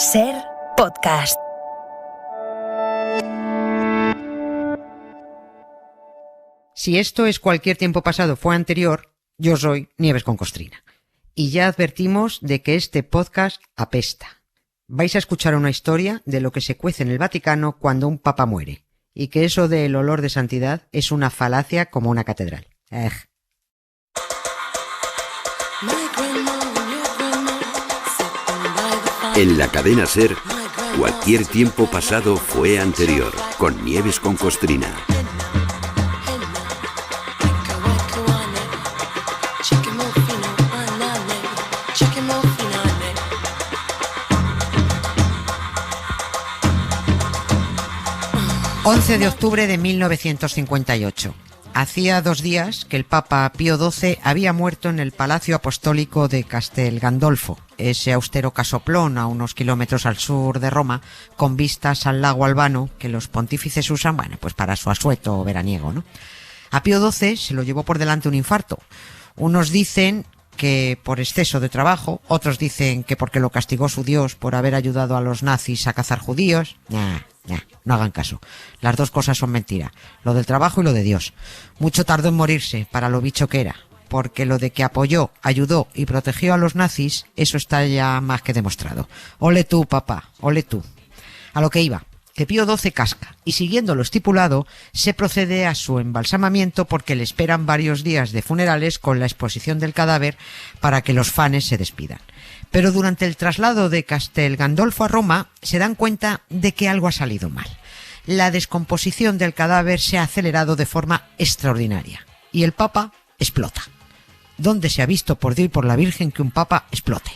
Ser podcast. Si esto es cualquier tiempo pasado fue anterior, yo soy Nieves con Costrina. Y ya advertimos de que este podcast apesta. Vais a escuchar una historia de lo que se cuece en el Vaticano cuando un papa muere, y que eso del olor de santidad es una falacia como una catedral. En la cadena SER, cualquier tiempo pasado fue anterior, con Nieves con Costrina. ...11 de octubre de 1958... Hacía 2 días que el Papa Pío XII había muerto en el Palacio Apostólico de Castel Gandolfo, ese austero casoplón a unos kilómetros al sur de Roma, con vistas al lago Albano que los pontífices usan, pues para su asueto veraniego, ¿no? A Pío XII se lo llevó por delante un infarto. Unos dicen que por exceso de trabajo, otros dicen que porque lo castigó su Dios por haber ayudado a los nazis a cazar judíos. No hagan caso. Las dos cosas son mentira. Lo del trabajo y lo de Dios. Mucho tardó en morirse para lo bicho que era, porque lo de que apoyó, ayudó y protegió a los nazis, eso está ya más que demostrado. Ole tú, papá, ole tú. A lo que iba, que Pío XII casca, y siguiendo lo estipulado, se procede a su embalsamamiento porque le esperan varios días de funerales con la exposición del cadáver para que los fanes se despidan. Pero durante el traslado de Castel Gandolfo a Roma se dan cuenta de que algo ha salido mal. La descomposición del cadáver se ha acelerado de forma extraordinaria y el Papa explota. ¿Dónde se ha visto, por Dios y por la Virgen, que un Papa explote?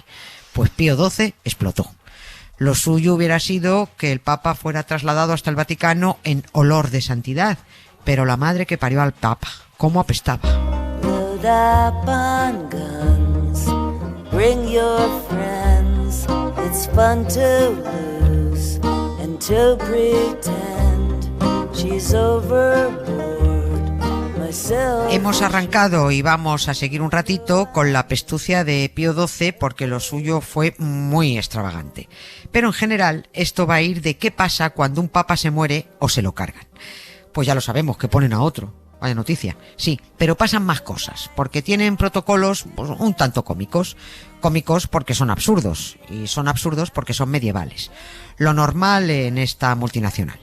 Pues Pío XII explotó. Lo suyo hubiera sido que el Papa fuera trasladado hasta el Vaticano en olor de santidad, pero la madre que parió al Papa, ¿cómo apestaba? Bring your friends, it's fun to lose and to pretend she's overboard. Hemos arrancado y vamos a seguir un ratito con la apestucia de Pío XII porque lo suyo fue muy extravagante. Pero en general esto va a ir de qué pasa cuando un papa se muere o se lo cargan. Pues ya lo sabemos, que ponen a otro. Vaya noticia. Sí, pero pasan más cosas, porque tienen protocolos un tanto cómicos. Cómicos porque son absurdos, y son absurdos porque son medievales. Lo normal en esta multinacional.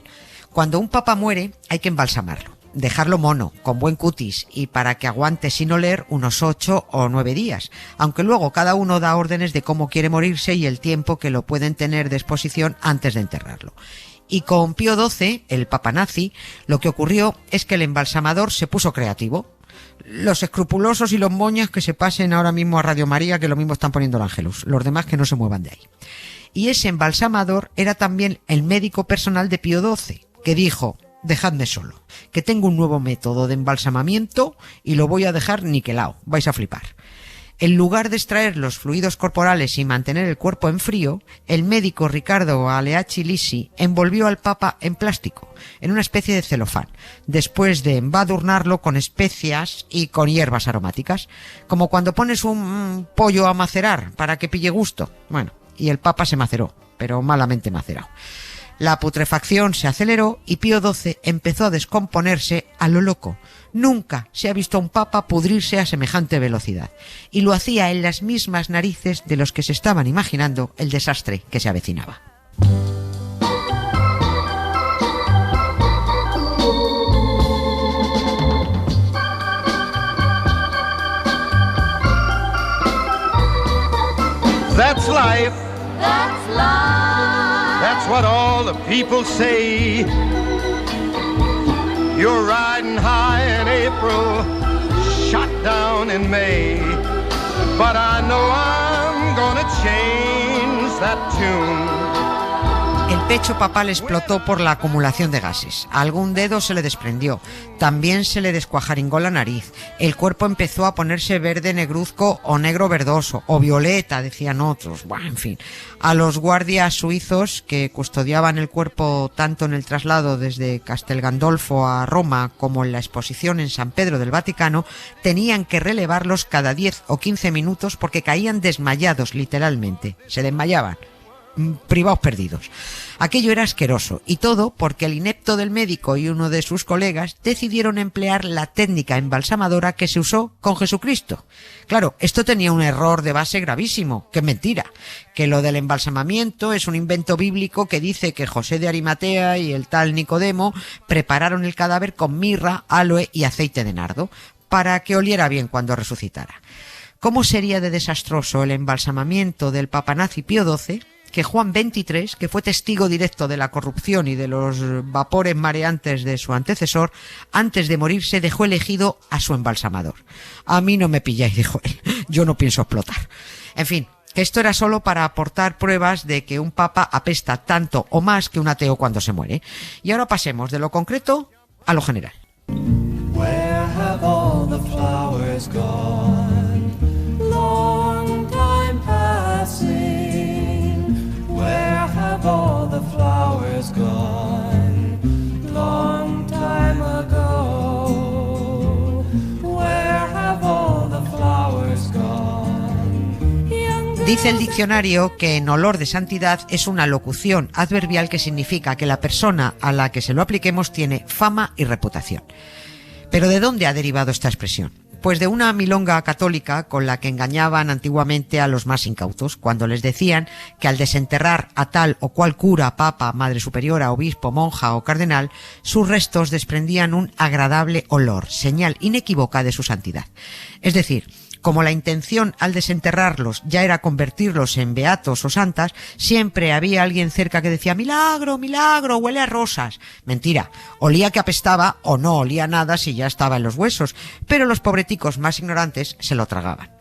Cuando un papa muere, hay que embalsamarlo, dejarlo mono, con buen cutis, y para que aguante sin oler unos 8 o 9 días, aunque luego cada uno da órdenes de cómo quiere morirse y el tiempo que lo pueden tener de exposición antes de enterrarlo. Y con Pío XII, el papa nazi, lo que ocurrió es que el embalsamador se puso creativo. Los escrupulosos y los moñas que se pasen ahora mismo a Radio María, que lo mismo están poniendo el Ángelus. Los demás que no se muevan de ahí. Y ese embalsamador era también el médico personal de Pío XII, que dijo: dejadme solo, que tengo un nuevo método de embalsamamiento y lo voy a dejar niquelao, vais a flipar. En lugar de extraer los fluidos corporales y mantener el cuerpo en frío, el médico Riccardo Aleacci Lisi envolvió al Papa en plástico, en una especie de celofán, después de embadurnarlo con especias y con hierbas aromáticas, como cuando pones un pollo a macerar para que pille gusto. Bueno, y el Papa se maceró, pero malamente macerado. La putrefacción se aceleró y Pío XII empezó a descomponerse a lo loco. Nunca se ha visto a un papa pudrirse a semejante velocidad. Y lo hacía en las mismas narices de los que se estaban imaginando el desastre que se avecinaba. That's life. That's life. That's what all the people say. You're riding high in April, shot down in May. But I know I'm gonna change that tune. El pecho papal explotó por la acumulación de gases. Algún dedo se le desprendió. También se le descuajaringó la nariz. El cuerpo empezó a ponerse verde negruzco o negro verdoso, o violeta, decían otros. Bueno, en fin. A los guardias suizos que custodiaban el cuerpo tanto en el traslado desde Castel Gandolfo a Roma como en la exposición en San Pedro del Vaticano, tenían que relevarlos cada 10 o 15 minutos porque caían desmayados, literalmente. Se desmayaban. privados perdidos. Aquello era asqueroso, y todo porque el inepto del médico y uno de sus colegas decidieron emplear la técnica embalsamadora que se usó con Jesucristo. Claro, esto tenía un error de base gravísimo, que es mentira, que lo del embalsamamiento es un invento bíblico que dice que José de Arimatea y el tal Nicodemo prepararon el cadáver con mirra, aloe y aceite de nardo, para que oliera bien cuando resucitara. ¿Cómo sería de desastroso el embalsamamiento del Papa Nazi Pío XII que Juan XXIII, que fue testigo directo de la corrupción y de los vapores mareantes de su antecesor, antes de morirse dejó elegido a su embalsamador? A mí no me pilláis, dijo él, yo no pienso explotar. En fin, que esto era solo para aportar pruebas de que un papa apesta tanto o más que un ateo cuando se muere. Y ahora pasemos de lo concreto a lo general. Where have all the flowers gone? Long time passing. Where have all the flowers gone? Long time ago. Where have all the flowers gone? Dice el diccionario que en olor de santidad es una locución adverbial que significa que la persona a la que se lo apliquemos tiene fama y reputación. ¿Pero de dónde ha derivado esta expresión? Pues de una milonga católica con la que engañaban antiguamente a los más incautos, cuando les decían que al desenterrar a tal o cual cura, papa, madre superiora, obispo, monja o cardenal, sus restos desprendían un agradable olor, señal inequívoca de su santidad. Es decir, como la intención al desenterrarlos ya era convertirlos en beatos o santas, siempre había alguien cerca que decía «milagro, milagro, huele a rosas». Mentira, olía que apestaba o no olía nada si ya estaba en los huesos, pero los pobreticos más ignorantes se lo tragaban.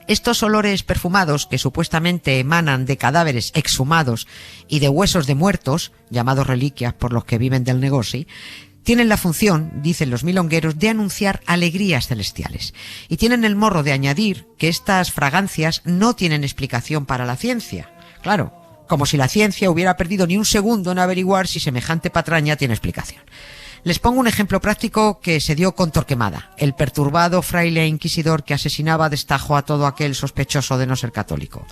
Estos olores perfumados que supuestamente emanan de cadáveres exhumados y de huesos de muertos, llamados reliquias por los que viven del negocio, tienen la función, dicen los milongueros, de anunciar alegrías celestiales. Y tienen el morro de añadir que estas fragancias no tienen explicación para la ciencia. Claro, como si la ciencia hubiera perdido ni un segundo en averiguar si semejante patraña tiene explicación. Les pongo un ejemplo práctico que se dio con Torquemada, el perturbado fraile inquisidor que asesinaba a destajo a todo aquel sospechoso de no ser católico.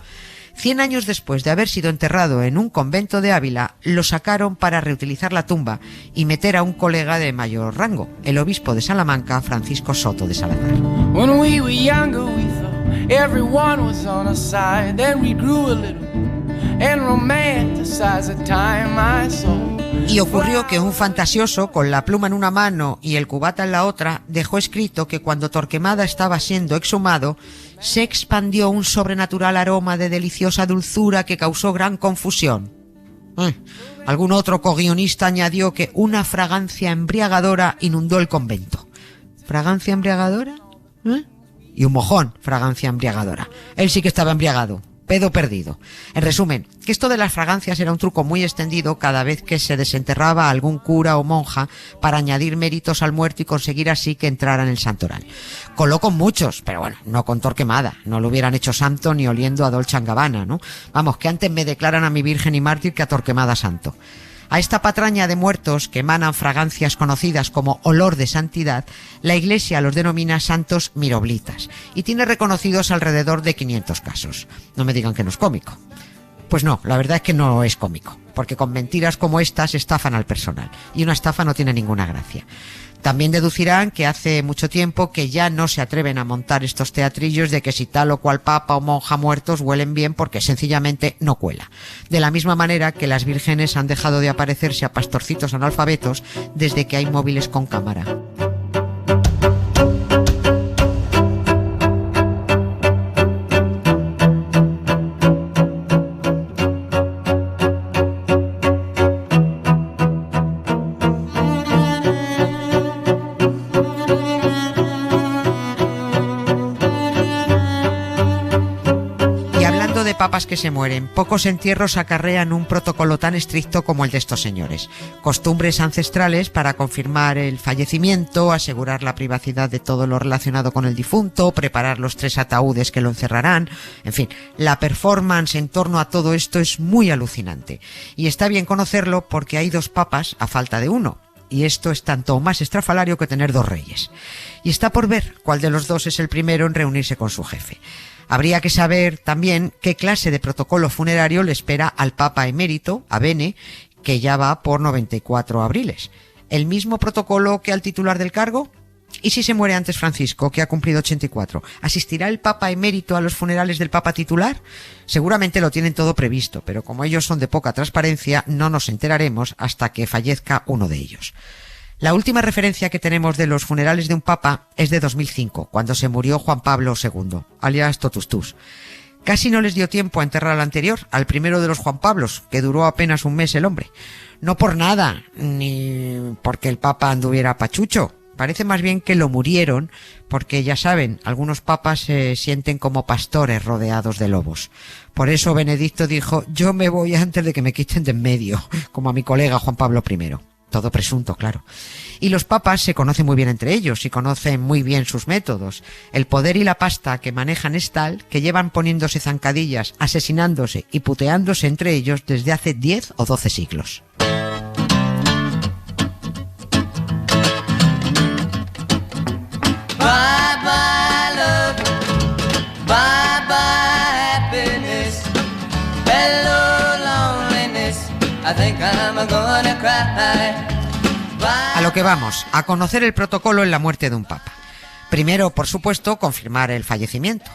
100 años después de haber sido enterrado en un convento de Ávila, lo sacaron para reutilizar la tumba y meter a un colega de mayor rango, el obispo de Salamanca, Francisco Soto de Salazar. When we were younger, we thought everyone was on our side. Then we grew a little and romanticized the time I saw. Y ocurrió que un fantasioso, con la pluma en una mano y el cubata en la otra, dejó escrito que cuando Torquemada estaba siendo exhumado, se expandió un sobrenatural aroma de deliciosa dulzura que causó gran confusión. Algún otro coguionista añadió que una fragancia embriagadora inundó el convento. ¿Fragancia embriagadora? Y un mojón, fragancia embriagadora. Él sí que estaba embriagado. Pedo perdido. En resumen, que esto de las fragancias era un truco muy extendido cada vez que se desenterraba a algún cura o monja para añadir méritos al muerto y conseguir así que entrara en el santoral. Coló con muchos, pero bueno, no con Torquemada. No lo hubieran hecho santo ni oliendo a Dolce & Gabbana, ¿no? Vamos, que antes me declaran a mi virgen y mártir que a Torquemada santo. A esta patraña de muertos que emanan fragancias conocidas como olor de santidad, la Iglesia los denomina santos miroblitas y tiene reconocidos alrededor de 500 casos. No me digan que no es cómico. Pues no, la verdad es que no es cómico, porque con mentiras como estas estafan al personal y una estafa no tiene ninguna gracia. También deducirán que hace mucho tiempo que ya no se atreven a montar estos teatrillos de que si tal o cual papa o monja muertos huelen bien porque sencillamente no cuela. De la misma manera que las vírgenes han dejado de aparecerse a pastorcitos analfabetos desde que hay móviles con cámara. Papas que se mueren, pocos entierros acarrean un protocolo tan estricto como el de estos señores. Costumbres ancestrales para confirmar el fallecimiento, asegurar la privacidad de todo lo relacionado con el difunto, preparar los 3 ataúdes que lo encerrarán, en fin, la performance en torno a todo esto es muy alucinante. Y está bien conocerlo porque hay 2 papas a falta de uno. Y esto es tanto más estrafalario que tener 2 reyes. Y está por ver cuál de los 2 es el primero en reunirse con su jefe. Habría que saber también qué clase de protocolo funerario le espera al Papa emérito, a Bene, que ya va por 94 abriles. ¿El mismo protocolo que al titular del cargo? ¿Y si se muere antes Francisco, que ha cumplido 84? ¿Asistirá el Papa emérito a los funerales del Papa titular? Seguramente lo tienen todo previsto, pero como ellos son de poca transparencia, no nos enteraremos hasta que fallezca uno de ellos. La última referencia que tenemos de los funerales de un papa es de 2005, cuando se murió Juan Pablo II, alias Totus Tus. Casi no les dio tiempo a enterrar al anterior, al primero de los Juan Pablos, que duró apenas un mes el hombre. No por nada, ni porque el papa anduviera pachucho. Parece más bien que lo murieron porque, ya saben, algunos papas se sienten como pastores rodeados de lobos. Por eso Benedicto dijo: yo me voy antes de que me quiten de en medio, como a mi colega Juan Pablo I. Todo presunto, claro. Y los papas se conocen muy bien entre ellos y conocen muy bien sus métodos. El poder y la pasta que manejan es tal que llevan poniéndose zancadillas, asesinándose y puteándose entre ellos desde hace 10 o 12 siglos. Bye bye love, bye bye happiness, hello loneliness, I think I'm gonna cry. A lo que vamos, a conocer el protocolo en la muerte de un papa. Primero, por supuesto, confirmar el fallecimiento.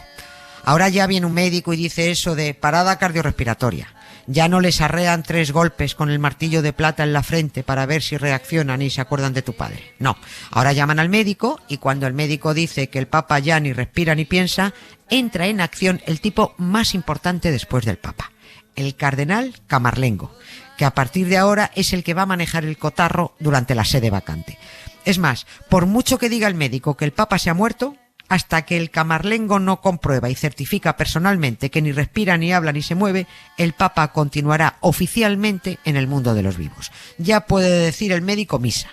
Ahora ya viene un médico y dice eso de parada cardiorrespiratoria. Ya no les arrean 3 golpes con el martillo de plata en la frente para ver si reaccionan y se acuerdan de tu padre. No, ahora llaman al médico y cuando el médico dice que el papa ya ni respira ni piensa, entra en acción el tipo más importante después del papa, el cardenal Camarlengo, que a partir de ahora es el que va a manejar el cotarro durante la sede vacante. Es más, por mucho que diga el médico que el papa se ha muerto, hasta que el Camarlengo no comprueba y certifica personalmente que ni respira, ni habla, ni se mueve, el papa continuará oficialmente en el mundo de los vivos. Ya puede decir el médico misa.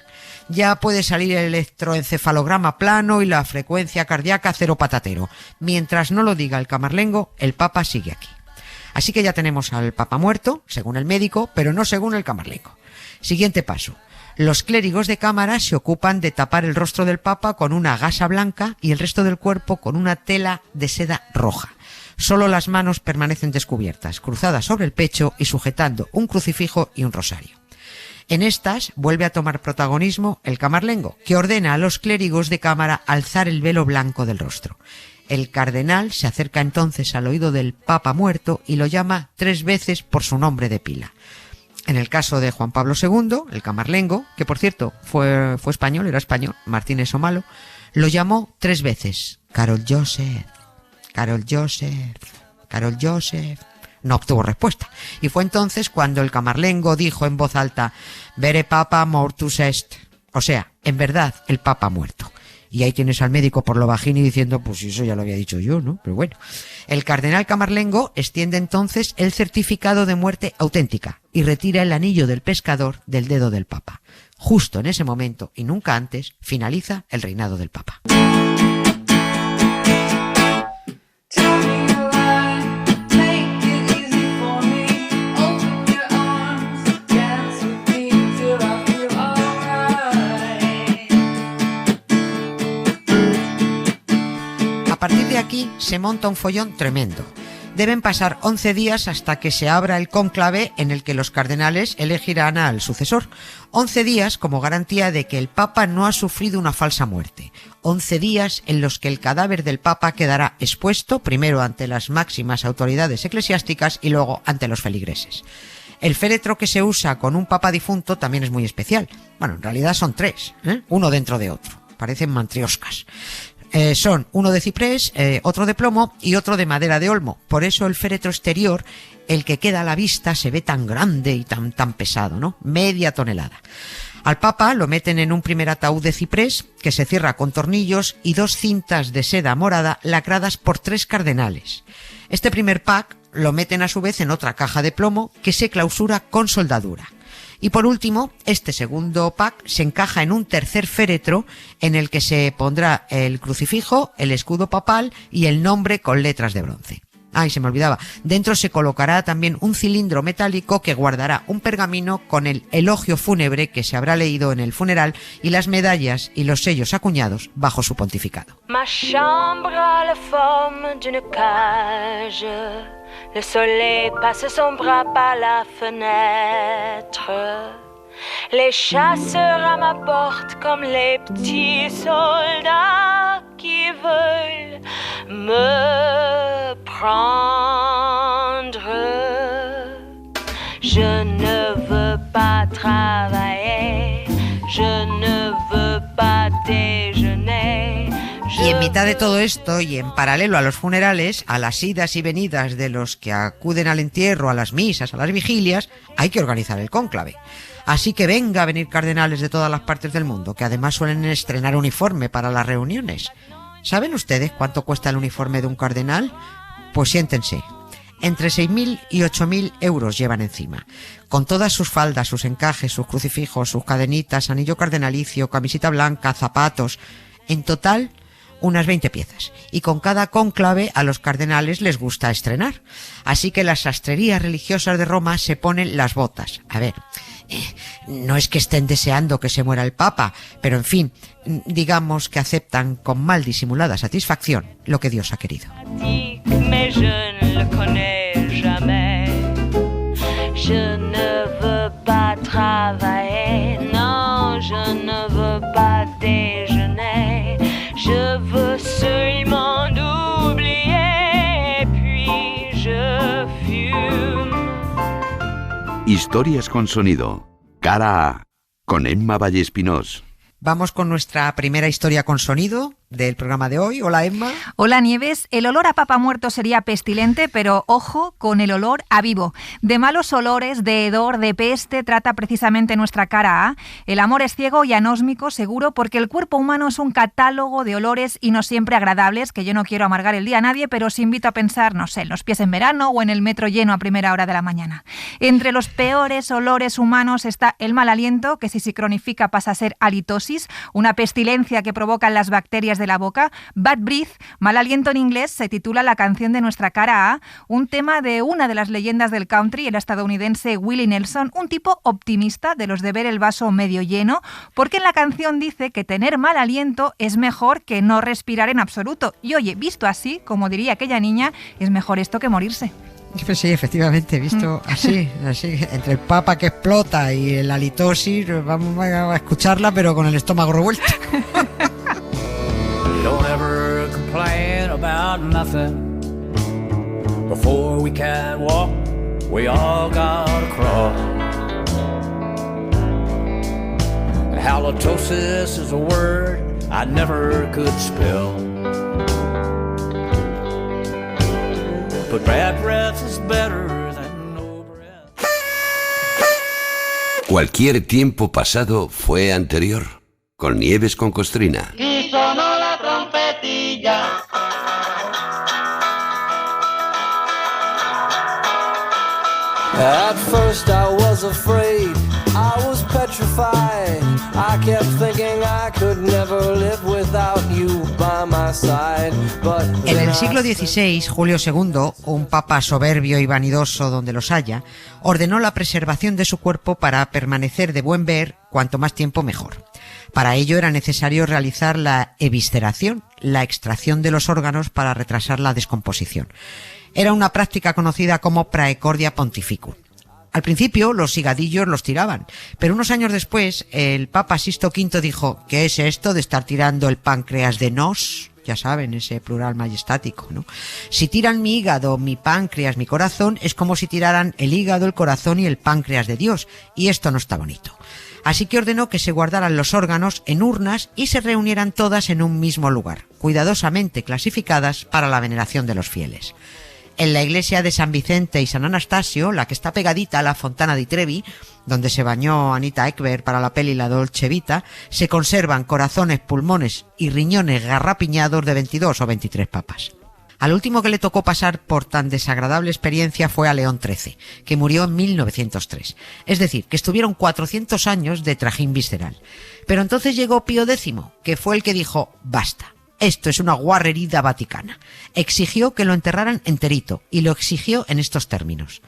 Ya puede salir el electroencefalograma plano y la frecuencia cardíaca cero patatero. Mientras no lo diga el Camarlengo, el papa sigue aquí. Así que ya tenemos al papa muerto, según el médico, pero no según el Camarlengo. Siguiente paso. Los clérigos de cámara se ocupan de tapar el rostro del papa con una gasa blanca y el resto del cuerpo con una tela de seda roja. Solo las manos permanecen descubiertas, cruzadas sobre el pecho y sujetando un crucifijo y un rosario. En estas vuelve a tomar protagonismo el Camarlengo, que ordena a los clérigos de cámara alzar el velo blanco del rostro. El cardenal se acerca entonces al oído del papa muerto y lo llama 3 veces por su nombre de pila. En el caso de Juan Pablo II, el Camarlengo, que por cierto fue español, era español, Martínez Omalo, lo llamó 3 veces. Carol Joseph, Carol Joseph, Carol Joseph. No obtuvo respuesta. Y fue entonces cuando el Camarlengo dijo en voz alta: Vere papa mortus est. O sea, en verdad, el papa ha muerto. Y ahí tienes al médico por lo bajini diciendo, pues eso ya lo había dicho yo, ¿no? Pero bueno. El cardenal Camarlengo extiende entonces el certificado de muerte auténtica y retira el anillo del pescador del dedo del papa. Justo en ese momento, y nunca antes, finaliza el reinado del papa. A partir de aquí se monta un follón tremendo. Deben pasar 11 días hasta que se abra el cónclave en el que los cardenales elegirán al sucesor. 11 días como garantía de que el Papa no ha sufrido una falsa muerte. 11 días en los que el cadáver del Papa quedará expuesto primero ante las máximas autoridades eclesiásticas y luego ante los feligreses. El féretro que se usa con un papa difunto también es muy especial. Bueno, en realidad son 3, uno dentro de otro. Parecen mantrioscas. Son uno de ciprés, otro de plomo y otro de madera de olmo. Por eso el féretro exterior, el que queda a la vista, se ve tan grande y tan pesado, ¿no? Media tonelada. Al papa lo meten en un primer ataúd de ciprés que se cierra con tornillos y 2 cintas de seda morada lacradas por 3 cardenales. Este primer pack lo meten a su vez en otra caja de plomo que se clausura con soldadura. Y por último, este segundo pack se encaja en un tercer féretro en el que se pondrá el crucifijo, el escudo papal y el nombre con letras de bronce. Ay, se me olvidaba. Dentro se colocará también un cilindro metálico que guardará un pergamino con el elogio fúnebre que se habrá leído en el funeral y las medallas y los sellos acuñados bajo su pontificado. Ma chambre a la forme d'une cage. Le soleil passe son bras par la fenêtre. Les chasseurs à ma porte comme les petits soldats qui veulent me prendre. Je ne veux pas travailler, je ne veux pas déjeuner. Y en mitad de todo esto, y en paralelo a los funerales, a las idas y venidas de los que acuden al entierro, a las misas, a las vigilias, hay que organizar el cónclave. Así que venga a venir cardenales de todas las partes del mundo, que además suelen estrenar uniforme para las reuniones. ¿Saben ustedes cuánto cuesta el uniforme de un cardenal? Pues siéntense. Entre 6.000 y 8.000 euros llevan encima, con todas sus faldas, sus encajes, sus crucifijos, sus cadenitas, anillo cardenalicio, camiseta blanca, zapatos. En total, unas 20 piezas. Y con cada cónclave a los cardenales les gusta estrenar. Así que las sastrerías religiosas de Roma se ponen las botas. A ver, no es que estén deseando que se muera el Papa, pero en fin, digamos que aceptan con mal disimulada satisfacción lo que Dios ha querido. Mais je ne le connais jamais. Je ne veux pas travailler, non, je ne veux pas déjeuner. Je veux seulement oublier, puis je fume. Historias con sonido. Cara A, con Emma Vallespinós. Vamos con nuestra primera historia con sonido del programa de hoy. Hola, Emma. Hola, Nieves. El olor a papa muerto sería pestilente, pero ojo con el olor a vivo. De malos olores, de hedor, de peste, trata precisamente nuestra cara A. El amor es ciego y anósmico, seguro, porque el cuerpo humano es un catálogo de olores y no siempre agradables, que yo no quiero amargar el día a nadie, pero os invito a pensar, no sé, en los pies en verano o en el metro lleno a primera hora de la mañana. Entre los peores olores humanos está el mal aliento, que si se cronifica pasa a ser halitosis, una pestilencia que provocan las bacterias de la boca. Bad breath, mal aliento en inglés, se titula la canción de nuestra cara A, un tema de una de las leyendas del country, el estadounidense Willie Nelson, un tipo optimista de los de ver el vaso medio lleno, porque en la canción dice que tener mal aliento es mejor que no respirar en absoluto. Y oye, visto así, como diría aquella niña, es mejor esto que morirse. Pues sí, efectivamente, visto así, entre el papa que explota y el halitosis, vamos a escucharla, pero con el estómago revuelto. Don't ever complain about nothing. Before we can walk, we all gotta crawl. Halitosis is a word I never could spell. But bad breath is better than no breath. Cualquier tiempo pasado fue anterior. Con Nieves con Costrina. Y sonó la trompetilla. At first I was afraid, I was petrified. I kept thinking I could never live without you by my side. But en el siglo XVI, Julio II, un papa soberbio y vanidoso donde los haya, ordenó la preservación de su cuerpo para permanecer de buen ver cuanto más tiempo mejor. Para ello era necesario realizar la evisceración, la extracción de los órganos para retrasar la descomposición. Era una práctica conocida como praecordia pontificum. Al principio los higadillos los tiraban, pero unos años después el Papa Sixto V dijo: ¿qué es esto de estar tirando el páncreas de nos? Ya saben, ese plural majestático, ¿no? Si tiran mi hígado, mi páncreas, mi corazón, es como si tiraran el hígado, el corazón y el páncreas de Dios, y esto no está bonito. Así que ordenó que se guardaran los órganos en urnas y se reunieran todas en un mismo lugar, cuidadosamente clasificadas para la veneración de los fieles. En la iglesia de San Vicente y San Anastasio, la que está pegadita a la Fontana di Trevi, donde se bañó Anita Ekberg para la peli La Dolce Vita, se conservan corazones, pulmones y riñones garrapiñados de 22 o 23 papas. Al último que le tocó pasar por tan desagradable experiencia fue a León XIII, que murió en 1903. Es decir, que estuvieron 400 años de trajín visceral. Pero entonces llegó Pío X, que fue el que dijo: basta. Esto es una guarrería vaticana. Exigió que lo enterraran enterito y lo exigió en estos términos: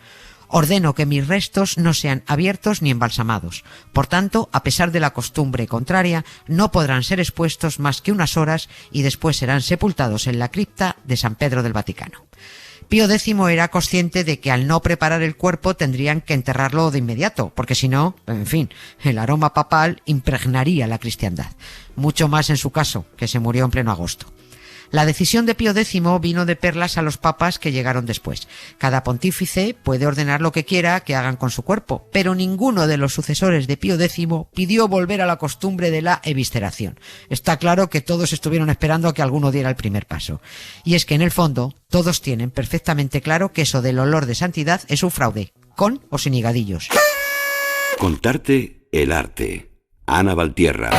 ordeno que mis restos no sean abiertos ni embalsamados. Por tanto, a pesar de la costumbre contraria, no podrán ser expuestos más que unas horas y después serán sepultados en la cripta de San Pedro del Vaticano. Pío X era consciente de que al no preparar el cuerpo tendrían que enterrarlo de inmediato, porque si no, en fin, el aroma papal impregnaría la cristiandad. Mucho más en su caso, que se murió en pleno agosto. La decisión de Pío X vino de perlas a los papas que llegaron después. Cada pontífice puede ordenar lo que quiera que hagan con su cuerpo, pero ninguno de los sucesores de Pío X pidió volver a la costumbre de la evisceración. Está claro que todos estuvieron esperando a que alguno diera el primer paso. Y es que en el fondo todos tienen perfectamente claro que eso del olor de santidad es un fraude, con o sin higadillos. Contarte el arte. Ana Valtierra.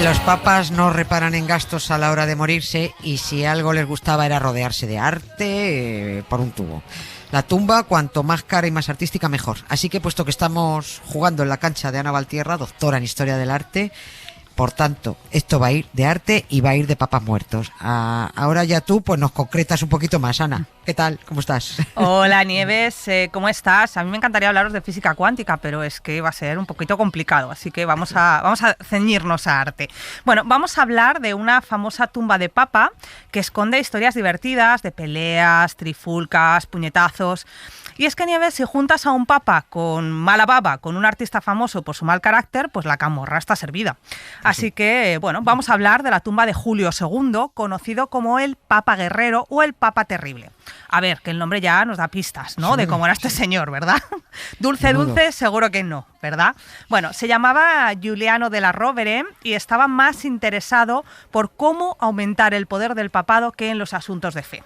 Los papas no reparan en gastos a la hora de morirse y si algo les gustaba era rodearse de arte por un tubo. La tumba, cuanto más cara y más artística, mejor. Así que, puesto que estamos jugando en la cancha de Ana Valtierra, doctora en Historia del Arte, por tanto, esto va a ir de arte y va a ir de papas muertos. Ahora ya tú pues nos concretas un poquito más, Ana. ¿Qué tal? ¿Cómo estás? Hola, Nieves. ¿Cómo estás? A mí me encantaría hablaros de física cuántica, pero es que va a ser un poquito complicado, así que vamos a ceñirnos a arte. Bueno, vamos a hablar de una famosa tumba de papa que esconde historias divertidas de peleas, trifulcas, puñetazos. Y es que, Nieves, si juntas a un papa con mala baba, con un artista famoso por su mal carácter, pues la camorra está servida. Así que, bueno, vamos a hablar de la tumba de Julio II, conocido como el Papa Guerrero o el Papa Terrible. A ver, que el nombre ya nos da pistas, ¿no? De cómo era este señor, ¿verdad? Dulce, seguro que no, ¿verdad? Bueno, se llamaba Giuliano della Rovere y estaba más interesado por cómo aumentar el poder del papado que en los asuntos de fe.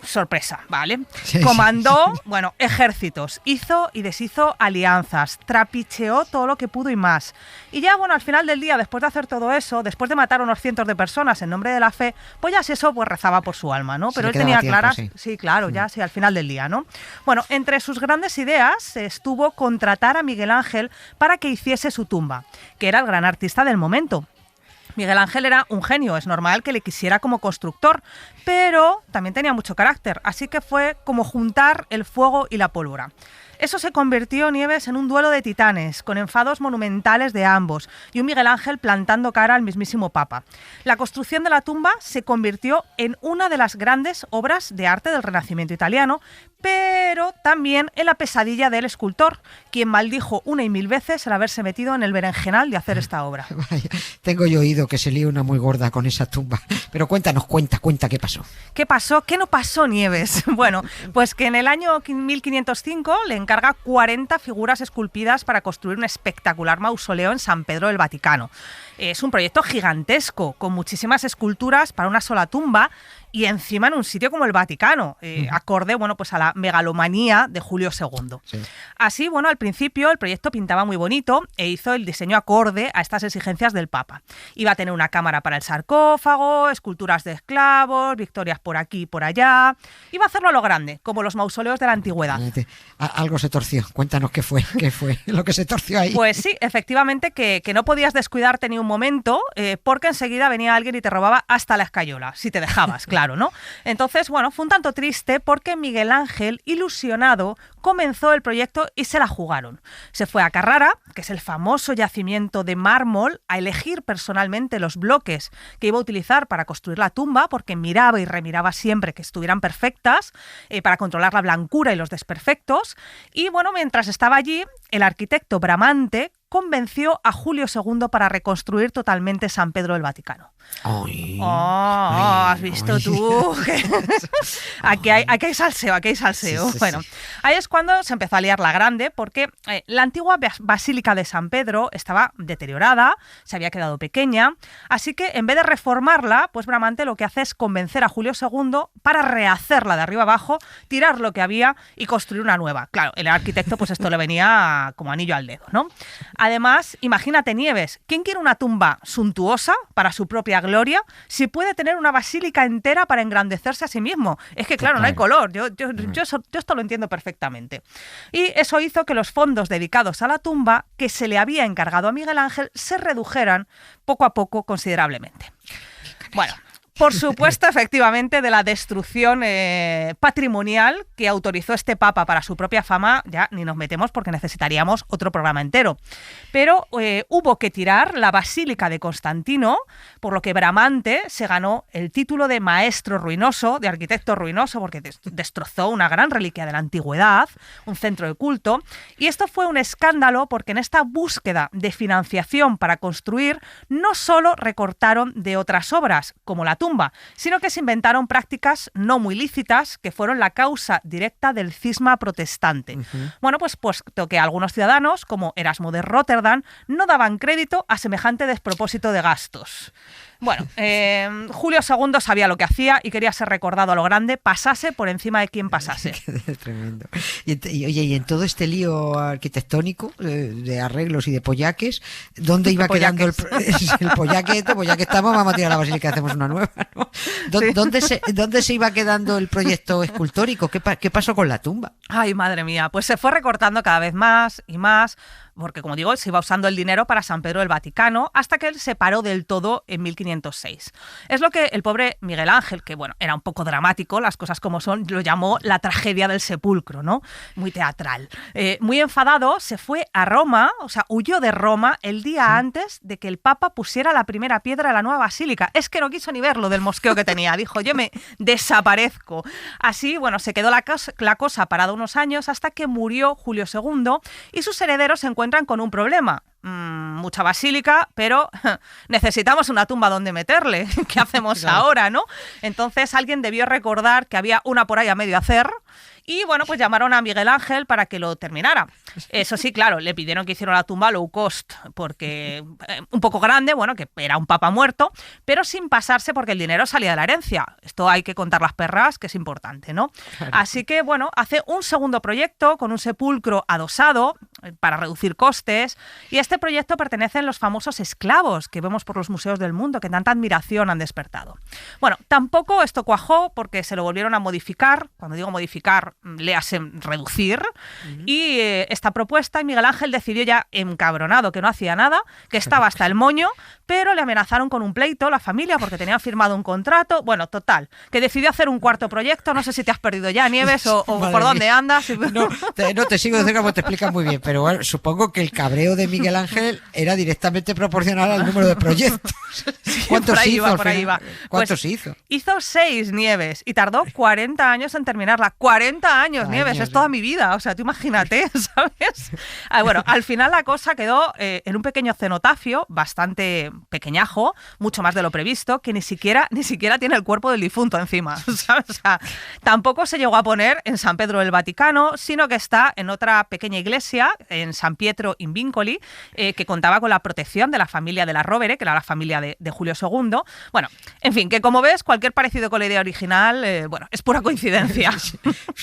Sorpresa, ¿vale? Sí, comandó, bueno, ejércitos, hizo y deshizo alianzas, trapicheó todo lo que pudo y más. Y ya, bueno, al final del día, después de hacer todo eso, después de matar a unos cientos de personas en nombre de la fe, pues ya si eso, pues rezaba por su alma, ¿no? Pero él tenía claras, sí, claro, ya sí, al final del día, ¿no? Bueno, entre sus grandes ideas estuvo contratar a Miguel Ángel para que hiciese su tumba, que era el gran artista del momento. Miguel Ángel era un genio, es normal que le quisiera como constructor, pero también tenía mucho carácter, así que fue como juntar el fuego y la pólvora. Eso se convirtió, Nieves, en un duelo de titanes, con enfados monumentales de ambos, y un Miguel Ángel plantando cara al mismísimo Papa. La construcción de la tumba se convirtió en una de las grandes obras de arte del Renacimiento italiano, pero también en la pesadilla del escultor, quien maldijo una y mil veces el haberse metido en el berenjenal de hacer esta obra. Vaya, tengo yo oído que se lió una muy gorda con esa tumba, pero cuenta qué pasó. ¿Qué pasó? ¿Qué no pasó, Nieves? Bueno, pues que en el año 1505 le encarga 40 figuras esculpidas para construir un espectacular mausoleo en San Pedro del Vaticano. Es un proyecto gigantesco, con muchísimas esculturas para una sola tumba y encima en un sitio como el Vaticano, acorde, bueno, pues a la megalomanía de Julio II. Sí. Así, bueno, al principio el proyecto pintaba muy bonito e hizo el diseño acorde a estas exigencias del Papa. Iba a tener una cámara para el sarcófago, esculturas de esclavos, victorias por aquí y por allá. Iba a hacerlo a lo grande, como los mausoleos de la antigüedad. Algo se torció. Cuéntanos qué fue lo que se torció ahí. Pues sí, efectivamente que no podías descuidarte ni un momento, porque enseguida venía alguien y te robaba hasta la escayola, si te dejabas, claro, ¿no? Entonces, bueno, fue un tanto triste porque Miguel Ángel, ilusionado, comenzó el proyecto y se la jugaron. Se fue a Carrara, que es el famoso yacimiento de mármol, a elegir personalmente los bloques que iba a utilizar para construir la tumba, porque miraba y remiraba siempre que estuvieran perfectas, para controlar la blancura y los desperfectos. Y bueno, mientras estaba allí, el arquitecto Bramante convenció a Julio II para reconstruir totalmente San Pedro del Vaticano. ¿Has visto tú? Aquí hay salseo. Sí, bueno, ahí es cuando se empezó a liar la grande, porque la antigua Basílica de San Pedro estaba deteriorada, se había quedado pequeña, así que en vez de reformarla, pues Bramante lo que hace es convencer a Julio II para rehacerla de arriba abajo, tirar lo que había y construir una nueva. Claro, el arquitecto pues esto le venía como anillo al dedo, ¿no? Además, imagínate, Nieves, ¿quién quiere una tumba suntuosa para su propia gloria si puede tener una basílica entera para engrandecerse a sí mismo? Es que, claro, no hay color. Yo esto lo entiendo perfectamente. Y eso hizo que los fondos dedicados a la tumba que se le había encargado a Miguel Ángel se redujeran poco a poco considerablemente. Bueno, por supuesto, efectivamente, de la destrucción patrimonial que autorizó este papa para su propia fama, ya ni nos metemos porque necesitaríamos otro programa entero. Pero hubo que tirar la Basílica de Constantino, por lo que Bramante se ganó el título de maestro ruinoso, de arquitecto ruinoso, porque destrozó una gran reliquia de la antigüedad, un centro de culto. Y esto fue un escándalo porque en esta búsqueda de financiación para construir, no solo recortaron de otras obras, como la tumba, sino que se inventaron prácticas no muy lícitas que fueron la causa directa del cisma protestante. Bueno, pues puesto que algunos ciudadanos, como Erasmo de Rotterdam, no daban crédito a semejante despropósito de gastos. Bueno, Julio II sabía lo que hacía y quería ser recordado a lo grande, pasase por encima de quien pasase. Tremendo. Y en todo este lío arquitectónico de arreglos y de pollaques, ¿dónde iba quedando el pollaque? Pues ya que estamos, vamos a tirar la basílica y hacemos una nueva, ¿no? ¿Dónde se iba quedando el proyecto escultórico? ¿Qué pasó con la tumba? Ay, madre mía, pues se fue recortando cada vez más y más, porque, como digo, se iba usando el dinero para San Pedro del Vaticano hasta que él se paró del todo en 1506. Es lo que el pobre Miguel Ángel, que bueno, era un poco dramático, las cosas como son, lo llamó la tragedia del sepulcro, ¿no? Muy teatral. Muy enfadado, se fue a Roma, o sea, huyó de Roma el día antes de que el Papa pusiera la primera piedra de la nueva basílica. Es que no quiso ni verlo del mosqueo que tenía. Dijo, yo me desaparezco. Así, bueno, se quedó la cosa parada unos años hasta que murió Julio II y sus herederos se encuentran con un problema. Mucha basílica, pero necesitamos una tumba donde meterle. ¿Qué hacemos ahora, no? Entonces alguien debió recordar que había una por ahí a medio hacer y, bueno, pues llamaron a Miguel Ángel para que lo terminara. Eso sí, claro, le pidieron que hiciera la tumba low cost, porque un poco grande, bueno, que era un papa muerto, pero sin pasarse porque el dinero salía de la herencia. Esto hay que contar las perras, que es importante, ¿no? Claro. Así que, bueno, hace un segundo proyecto con un sepulcro adosado para reducir costes, y a este proyecto pertenecen los famosos esclavos que vemos por los museos del mundo, que tanta admiración han despertado. Bueno, tampoco esto cuajó porque se lo volvieron a modificar. Cuando digo modificar, léase reducir, y esta propuesta, y Miguel Ángel decidió, ya encabronado, que no hacía nada, que estaba hasta el moño, pero le amenazaron con un pleito la familia porque tenían firmado un contrato. Bueno, total, que decidió hacer un cuarto proyecto. No sé si te has perdido ya, Nieves, o por dónde andas. No te sigo de cerca porque te explicas muy bien, pero bueno, supongo que el cabreo de Miguel Ángel era directamente proporcional al número de proyectos. ¿Cuántos hizo? ¿Cuántos hizo? Hizo 6, Nieves, y tardó 40 años en terminarla. 40 años, Nieves, es toda mi vida. O sea, tú imagínate, ¿sabes? Bueno, al final la cosa quedó en un pequeño cenotafio, bastante pequeñajo, mucho más de lo previsto, que ni siquiera tiene el cuerpo del difunto encima, ¿sabes? O sea, tampoco se llegó a poner en San Pedro del Vaticano, sino que está en otra pequeña iglesia, en San Pietro in Vincoli, que contaba con la protección de la familia de la Rovere, que era la familia de Julio II. Bueno, en fin, que como ves, cualquier parecido con la idea original, bueno, es pura coincidencia.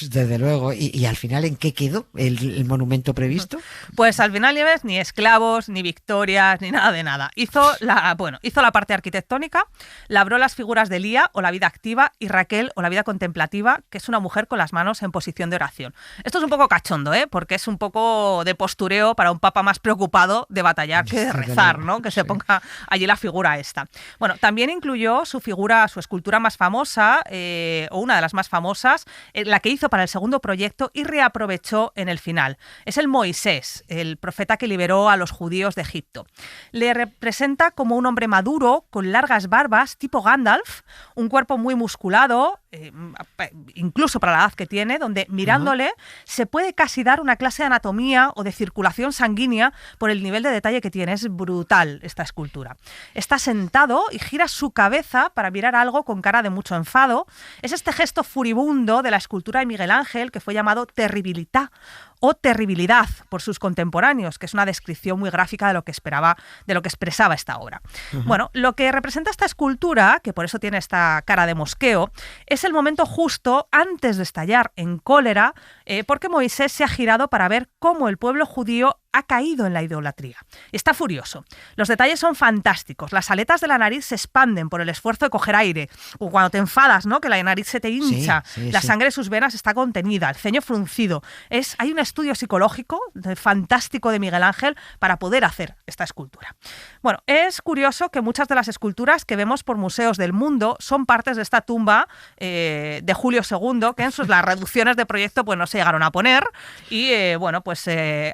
Desde luego. ¿Y al final en qué quedó el monumento previsto? Pues al final, ya ves, ni esclavos, ni victorias, ni nada de nada. Hizo la parte arquitectónica, labró las figuras de Lía, o la vida activa, y Raquel, o la vida contemplativa, que es una mujer con las manos en posición de oración. Esto es un poco cachondo, porque es un poco de postureo para un papa más preocupado de batallar que de rezar, ¿no? Que se ponga allí la figura esta. Bueno, también incluyó su escultura más famosa, o una de las más famosas, la que hizo para el segundo proyecto y reaprovechó en el final. Es el Moisés, el profeta que liberó a los judíos de Egipto. Le representa como un hombre maduro, con largas barbas, tipo Gandalf, un cuerpo muy musculado, incluso para la edad que tiene, donde mirándole se puede casi dar una clase de anatomía o de circulación sanguínea por el nivel de detalle que tiene. Es brutal esta escultura. Está sentado y gira su cabeza para mirar algo con cara de mucho enfado. Es este gesto furibundo de la escultura de Miguel Ángel que fue llamado terribilità, o terribilidad por sus contemporáneos, que es una descripción muy gráfica de lo que expresaba esta obra. Bueno, lo que representa esta escultura, que por eso tiene esta cara de mosqueo, es el momento justo antes de estallar en cólera, porque Moisés se ha girado para ver cómo el pueblo judío ha caído en la idolatría. Está furioso. Los detalles son fantásticos. Las aletas de la nariz se expanden por el esfuerzo de coger aire. O cuando te enfadas, ¿no? Que la nariz se te hincha. La sangre de sus venas está contenida, el ceño fruncido. Hay un estudio psicológico fantástico de Miguel Ángel para poder hacer esta escultura. Bueno, es curioso que muchas de las esculturas que vemos por museos del mundo son partes de esta tumba de Julio II, que en las reducciones de proyecto pues no se llegaron a poner. Y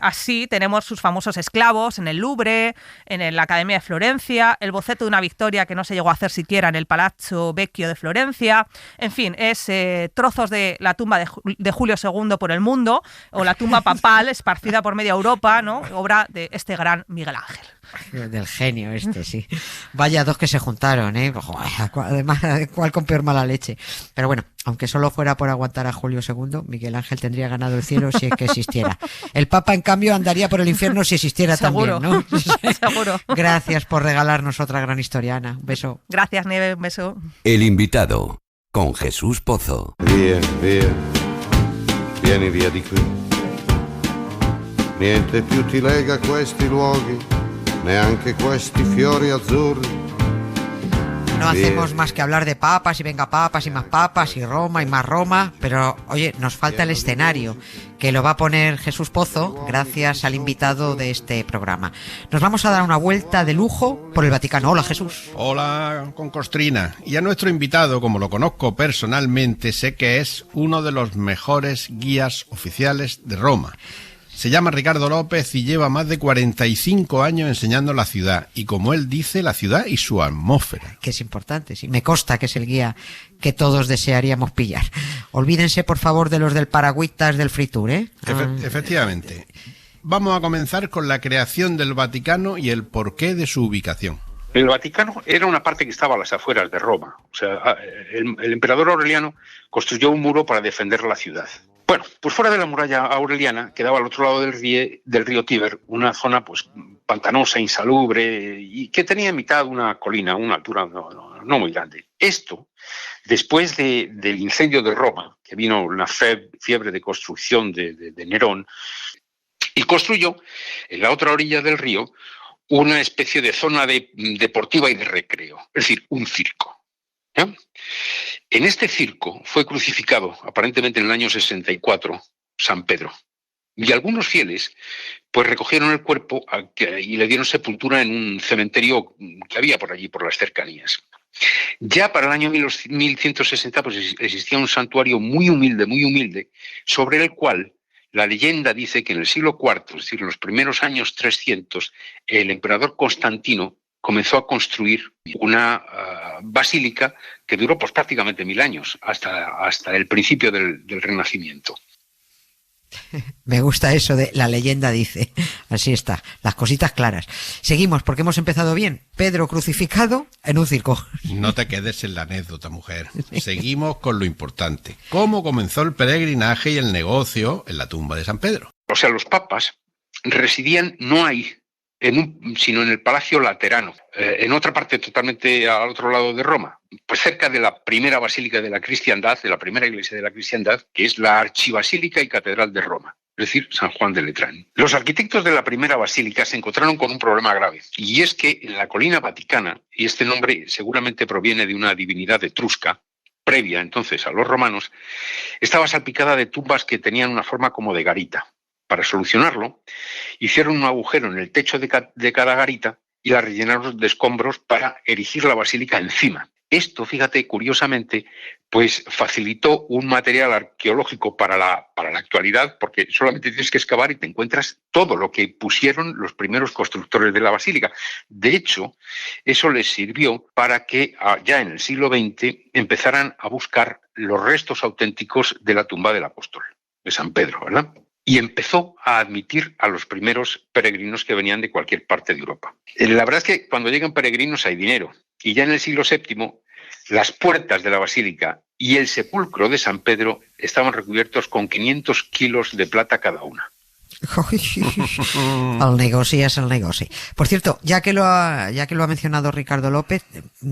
así tenemos sus famosos esclavos en el Louvre, en la Academia de Florencia, el boceto de una Victoria que no se llegó a hacer siquiera en el Palazzo Vecchio de Florencia. En fin, es trozos de la tumba de Julio II por el mundo, o la tumba papal esparcida por media Europa, ¿no? Obra de este gran Miguel Ángel. Del genio sí. Vaya dos que se juntaron, además, cuál con peor mala leche. Pero bueno, aunque solo fuera por aguantar a Julio II, Miguel Ángel tendría ganado el cielo si es que existiera. El Papa, en cambio, andaría por el infierno si existiera. Seguro. También, ¿no? Seguro. Gracias por regalarnos otra gran historiana. Un beso. Gracias, Nieve, un beso. El invitado, con Jesús Pozo. Vieni via di qui. Niente più ti lega a questi luoghi, neanche questi fiori azzurri. No hacemos más que hablar de papas y venga papas y más papas y Roma y más Roma, pero oye, nos falta el escenario, que lo va a poner Jesús Pozo gracias al invitado de este programa. Nos vamos a dar una vuelta de lujo por el Vaticano. Hola, Jesús. Hola, Concostrina. Y a nuestro invitado, como lo conozco personalmente, sé que es uno de los mejores guías oficiales de Roma. Se llama Ricardo López y lleva más de 45 años enseñando la ciudad. Y como él dice, la ciudad y su atmósfera. Que es importante, sí. Me consta que es el guía que todos desearíamos pillar. Olvídense, por favor, de los del Paragüitas del Free Tour, ¿eh? Efectivamente. Vamos a comenzar con la creación del Vaticano y el porqué de su ubicación. El Vaticano era una parte que estaba a las afueras de Roma. O sea, el emperador Aureliano construyó un muro para defender la ciudad. Bueno, pues fuera de la muralla aureliana quedaba al otro lado del río Tíber una zona pues pantanosa, insalubre y que tenía en mitad una colina, una altura no muy grande. Esto, después del incendio de Roma, que vino una fiebre de construcción de Nerón, y construyó en la otra orilla del río una especie de zona deportiva y de recreo, es decir, un circo. ¿Eh? En este circo fue crucificado, aparentemente en el año 64, San Pedro. Y algunos fieles pues recogieron el cuerpo y le dieron sepultura en un cementerio que había por allí, por las cercanías. Ya para el año 1160 pues existía un santuario muy humilde, sobre el cual la leyenda dice que en el siglo IV, es decir, en los primeros años 300, el emperador Constantino comenzó a construir una basílica que duró pues prácticamente 1000 años, hasta el principio del Renacimiento. Me gusta eso de la leyenda dice. Así está, las cositas claras. Seguimos, porque hemos empezado bien. Pedro crucificado en un circo. No te quedes en la anécdota, mujer. Seguimos con lo importante. ¿Cómo comenzó el peregrinaje y el negocio en la tumba de San Pedro? O sea, los papas residían no ahí, sino en el Palacio Laterano, en otra parte totalmente al otro lado de Roma, pues cerca de la primera basílica de la cristiandad, de la primera iglesia de la cristiandad, que es la Archibasílica y Catedral de Roma, es decir, San Juan de Letrán. Los arquitectos de la primera basílica se encontraron con un problema grave, y es que en la colina vaticana, y este nombre seguramente proviene de una divinidad etrusca, previa entonces a los romanos, estaba salpicada de tumbas que tenían una forma como de garita. Para solucionarlo, hicieron un agujero en el techo de cada garita y la rellenaron de escombros para erigir la basílica encima. Esto, fíjate, curiosamente, pues facilitó un material arqueológico para la actualidad, porque solamente tienes que excavar y te encuentras todo lo que pusieron los primeros constructores de la basílica. De hecho, eso les sirvió para que ya en el siglo XX empezaran a buscar los restos auténticos de la tumba del apóstol, de San Pedro, ¿verdad? Y empezó a admitir a los primeros peregrinos que venían de cualquier parte de Europa. La verdad es que cuando llegan peregrinos hay dinero. Y ya en el siglo VII, las puertas de la basílica y el sepulcro de San Pedro estaban recubiertos con 500 kilos de plata cada una. El negocio es el negocio. Por cierto, ya que lo ha mencionado Ricardo López,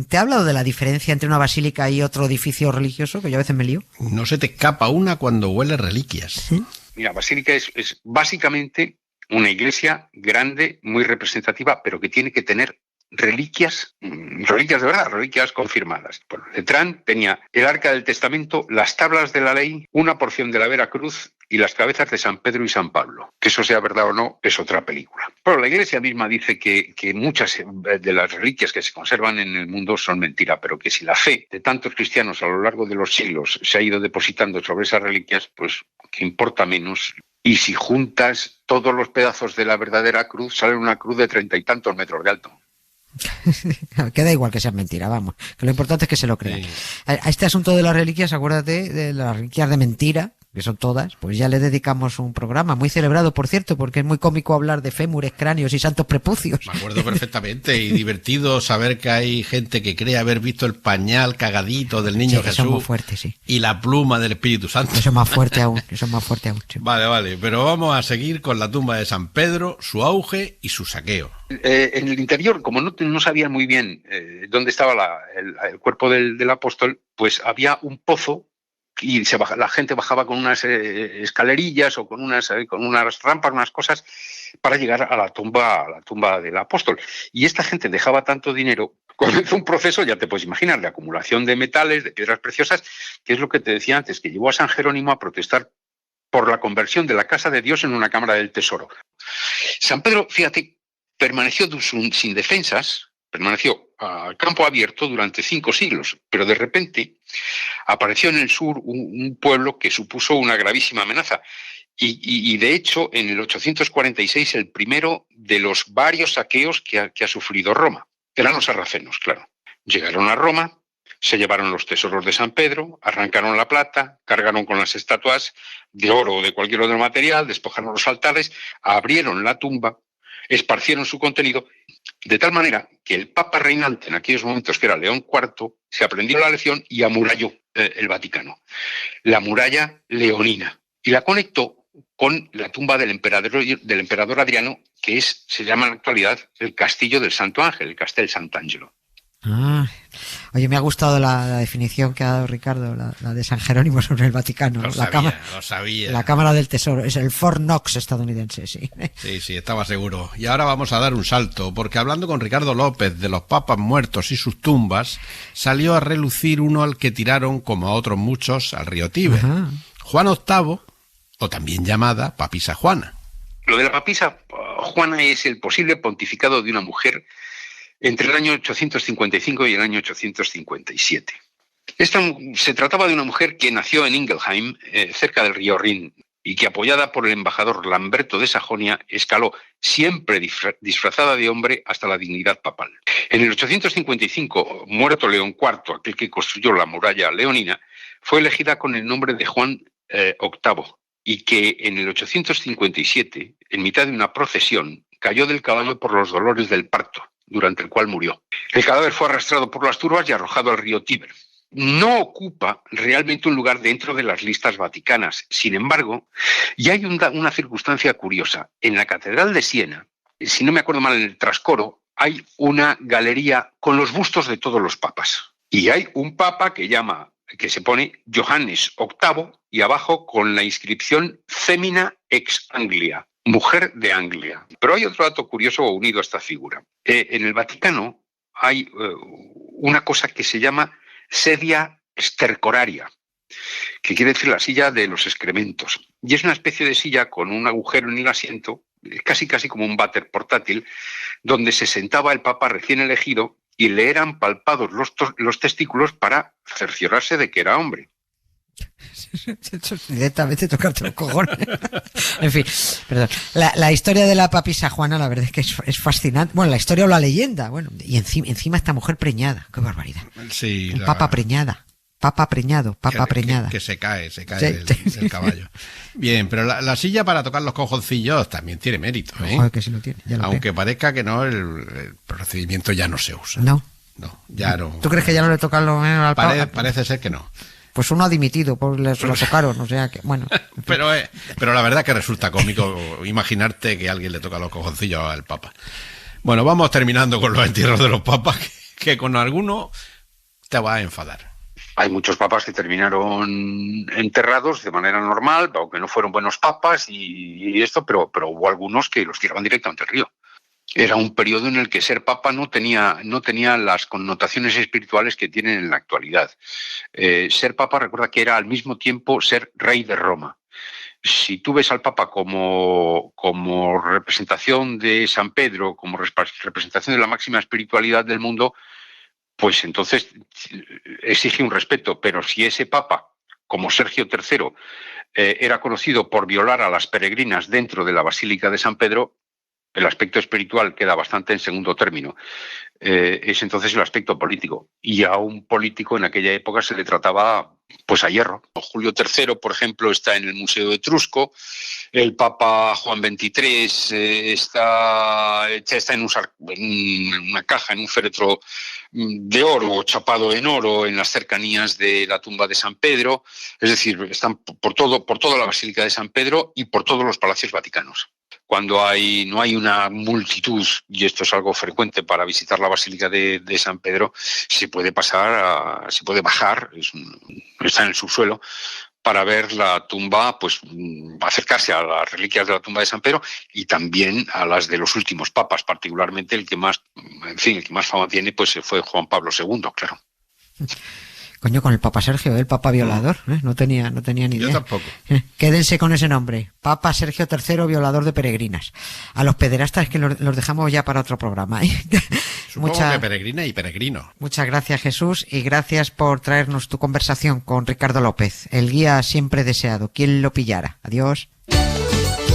¿te ha hablado de la diferencia entre una basílica y otro edificio religioso? Que yo a veces me lío. No se te escapa una cuando huele reliquias. ¿Sí? Mira, basílica es básicamente una iglesia grande, muy representativa, pero que tiene que tener reliquias de verdad, reliquias confirmadas. Bueno, Letrán tenía el Arca del Testamento, las tablas de la ley, una porción de la Vera Cruz y las cabezas de San Pedro y San Pablo. Que eso sea verdad o no es otra película. Pero la Iglesia misma dice que muchas de las reliquias que se conservan en el mundo son mentira, pero que si la fe de tantos cristianos a lo largo de los siglos se ha ido depositando sobre esas reliquias, pues que importa menos. Y si juntas todos los pedazos de la verdadera cruz, sale una cruz de 30 y tantos metros de alto. Queda igual que sea mentira, vamos, que lo importante es que se lo crean. Sí. A este asunto de las reliquias, acuérdate de las reliquias de mentira, que son todas, pues ya le dedicamos un programa muy celebrado, por cierto, porque es muy cómico hablar de fémures, cráneos y santos prepucios. Me acuerdo perfectamente, y divertido saber que hay gente que cree haber visto el pañal cagadito del niño Jesús. Eso es muy fuerte, sí. Y la pluma del Espíritu Santo. Eso es más fuerte aún, Sí. Vale, pero vamos a seguir con la tumba de San Pedro, su auge y su saqueo. En el interior, como no sabían muy bien dónde estaba el cuerpo del apóstol, pues había un pozo y la gente bajaba con unas escalerillas o con unas rampas, unas cosas, para llegar a la tumba del apóstol. Y esta gente dejaba tanto dinero, comenzó un proceso, ya te puedes imaginar, de acumulación de metales, de piedras preciosas, que es lo que te decía antes, que llevó a San Jerónimo a protestar por la conversión de la casa de Dios en una cámara del tesoro. San Pedro, fíjate, permaneció sin defensas, permaneció a campo abierto durante 5 siglos, pero de repente apareció en el sur un pueblo que supuso una gravísima amenaza. Y de hecho, en el 846, el primero de los varios saqueos que ha sufrido Roma. Eran los sarracenos, claro. Llegaron a Roma, se llevaron los tesoros de San Pedro, arrancaron la plata, cargaron con las estatuas de oro o de cualquier otro material, despojaron los altares, abrieron la tumba, esparcieron su contenido, de tal manera que el Papa reinante en aquellos momentos, que era León IV, se aprendió la lección y amuralló el Vaticano, la muralla leonina, y la conectó con la tumba del emperador Adriano, que se llama en la actualidad el Castillo del Santo Ángel, el Castel Sant'Angelo. Oye, me ha gustado la definición que ha dado Ricardo, la de San Jerónimo sobre el Vaticano. Lo sabía. La Cámara del Tesoro, es el Fort Knox estadounidense, sí. Sí, estaba seguro. Y ahora vamos a dar un salto, porque hablando con Ricardo López de los papas muertos y sus tumbas, salió a relucir uno al que tiraron, como a otros muchos, al río Tíber. Ajá. Juan VIII, o también llamada Papisa Juana. Lo de la Papisa Juana es el posible pontificado de una mujer entre el año 855 y el año 857. Se trataba de una mujer que nació en Ingelheim, cerca del río Rin, y que, apoyada por el embajador Lamberto de Sajonia, escaló, siempre disfrazada de hombre, hasta la dignidad papal. En el 855, muerto León IV, aquel que construyó la muralla leonina, fue elegida con el nombre de Juan VIII, y que en el 857, en mitad de una procesión, cayó del caballo por los dolores del parto, durante el cual murió. El cadáver fue arrastrado por las turbas y arrojado al río Tíber. No ocupa realmente un lugar dentro de las listas vaticanas. Sin embargo, y hay una circunstancia curiosa. En la Catedral de Siena, si no me acuerdo mal, en el trascoro, hay una galería con los bustos de todos los papas. Y hay un papa que se pone Johannes VIII y abajo con la inscripción Femina ex Anglia, mujer de Anglia. Pero hay otro dato curioso unido a esta figura. En el Vaticano hay una cosa que se llama sedia stercoraria, que quiere decir la silla de los excrementos. Y es una especie de silla con un agujero en el asiento, casi como un váter portátil, donde se sentaba el papa recién elegido y le eran palpados los testículos para cerciorarse de que era hombre. Directamente tocarte los cojones. En fin, perdón. La historia de la Papisa Juana, la verdad es que es fascinante. Bueno, la historia o la leyenda. Bueno, y encima esta mujer preñada. Qué barbaridad. Sí, papa preñada. Papa preñada. Que se cae del caballo. Bien, pero la silla para tocar los cojoncillos también tiene mérito, ¿eh? Joder, que sí lo tiene. Aunque parezca que no, el procedimiento ya no se usa. No, ya no. ¿Tú crees que ya no le tocan lo menos al papa? Parece ser que no. Pues uno ha dimitido, pues lo tocaron, o sea que, bueno. Pero la verdad que resulta cómico imaginarte que alguien le toca los cojoncillos al papa. Bueno, vamos terminando con los entierros de los papas, que con alguno te vas a enfadar. Hay muchos papas que terminaron enterrados de manera normal, aunque no fueron buenos papas y esto, pero hubo algunos que los tiraban directamente al río. Era un periodo en el que ser papa no tenía las connotaciones espirituales que tienen en la actualidad. Ser papa, recuerda que era al mismo tiempo ser rey de Roma. Si tú ves al Papa como representación de San Pedro, como representación de la máxima espiritualidad del mundo, pues entonces exige un respeto. Pero si ese Papa, como Sergio III, era conocido por violar a las peregrinas dentro de la Basílica de San Pedro, el aspecto espiritual queda bastante en segundo término. Es entonces el aspecto político. Y a un político en aquella época se le trataba pues a hierro. Julio III, por ejemplo, está en el Museo Etrusco. El Papa Juan XXIII está en una caja, en un féretro de oro, chapado en oro, en las cercanías de la tumba de San Pedro. Es decir, están por toda la Basílica de San Pedro y por todos los palacios vaticanos. Cuando no hay una multitud, y esto es algo frecuente para visitar la Basílica de San Pedro, se puede bajar, está en el subsuelo, para ver la tumba, pues acercarse a las reliquias de la tumba de San Pedro y también a las de los últimos papas, particularmente el que más fama tiene, pues fue Juan Pablo II, claro. Coño, con el Papa Sergio, el Papa violador, no tenía ni idea. Yo tampoco. Quédense con ese nombre, Papa Sergio III, violador de peregrinas. A los pederastas que los dejamos ya para otro programa. Supongo que peregrina y peregrino. Muchas gracias, Jesús, y gracias por traernos tu conversación con Ricardo López, el guía siempre deseado. ¿Quién lo pillara? Adiós.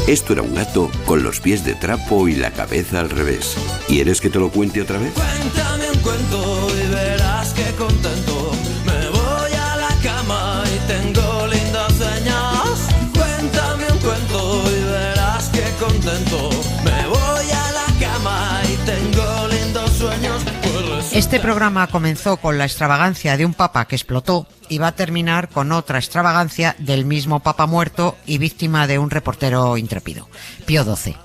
Esto era un gato con los pies de trapo y la cabeza al revés. ¿Quieres que te lo cuente otra vez? Cuéntame un cuento y verás que contento. Me voy a la cama y tengo lindas señas. Cuéntame un cuento y verás que contento. Me voy a la cama y tengo lindos sueños. Este programa comenzó con la extravagancia de un papa que explotó y va a terminar con otra extravagancia del mismo papa muerto y víctima de un reportero intrépido, Pío XII.